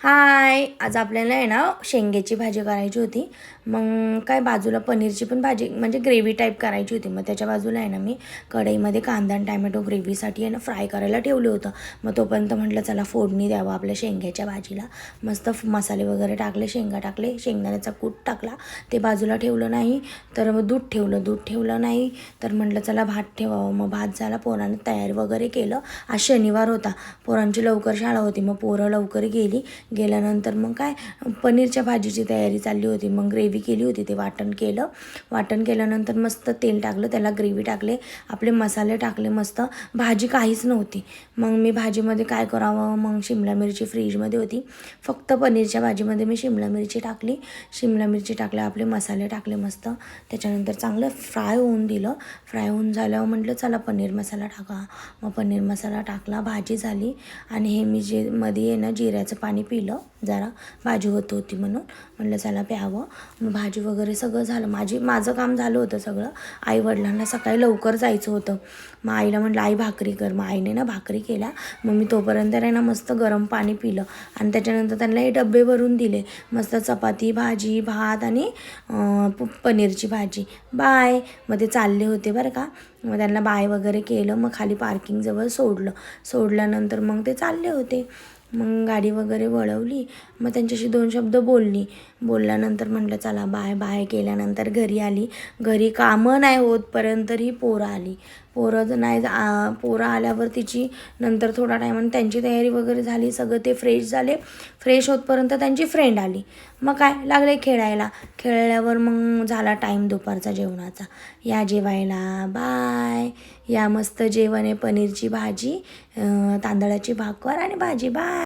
हाय, आज आपल्याला आहे ना शेंग्याची भाजी करायची होती. मग काय बाजूला पनीरची पण भाजी म्हणजे ग्रेव्ही टाईप करायची होती. मग त्याच्या बाजूला आहे ना मी कढईमध्ये कांदा आणि टॅमॅटो ग्रेव्हीसाठी आहे ना फ्राय करायला ठेवलं होतं. मग तोपर्यंत म्हटलं चला फोडणी द्यावं आपल्या शेंग्याच्या भाजीला. मस्त मसाले वगैरे टाकले, शेंगा टाकले, शेंगदाण्याचा कूट टाकला. ते बाजूला ठेवलं नाही तर मग दूध ठेवलं नाही तर म्हटलं चला भात ठेवावं. मग भात झाला, पोरांनी तयारी वगैरे केलं. आज शनिवार होता, पोरांची लवकर शाळा होती. मग पोरं लवकर गेल्यानंतर मग काय पनीरच्या भाजीची तयारी चालली होती. मग ग्रेव्ही केली होती, ते वाटण केल्यानंतर मस्त तेल टाकलं, त्याला ग्रेव्ही टाकले, आपले मसाले टाकले. मस्त भाजी काहीच नव्हती. मग मी भाजीमध्ये काय करावं, मग शिमला मिरची फ्रीजमध्ये होती. फक्त पनीरच्या भाजीमध्ये मी शिमला मिरची टाकली, आपले मसाले टाकले मस्त. त्याच्यानंतर चांगलं फ्राय होऊन दिलं. फ्राय होऊन झाल्यावर म्हटलं चला पनीर मसाला टाका. मग पनीर मसाला टाकला, भाजी झाली. आणि हे मी जे मध्ये आहे ना जिऱ्याचं पाणी पिलं, जरा भाजी होती म्हणून म्हटलं चला प्यावं. मग भाजी वगैरे सगळं झालं, माझं काम झालं होतं सगळं. आईवडिलांना सकाळी लवकर जायचं होतं. मग आईला म्हटलं आई भाकरी कर. मग आईने ना भाकरी केल्या. मग मी तोपर्यंत आहे ना मस्त गरम पाणी पिलं आणि त्याच्यानंतर त्यांना हे डबे भरून दिले. मस्त चपाती, भाजी, भात आणि पनीरची भाजी. बाय. मग ते चालले होते बरं का. मग त्यांना बाय वगैरे केलं. मग खाली पार्किंगजवळ सोडल्यानंतर मग ते चालले होते. मग गाडी वगैरे वळवली. मग त्यांच्याशी 2 शब्द बोलल्यानंतर म्हटलं चला बाय केल्यानंतर घरी आली. घरी कामं नाही होतपर्यंत ही पोरं आली. पोरं आल्यावर तिची नंतर थोडा टायमाने त्यांची तयारी वगैरे झाली, सगळं ते फ्रेश झाले. फ्रेश होतपर्यंत त्यांची फ्रेंड आली. मग काय लागले खेळल्यावर मग झाला टाईम दुपारचा जेवणाचा. या जेवायला. बाय. या मस्त जेवण आहे, पनीरची भाजी, तांदळाची भाकर आणि भाजी. बाय.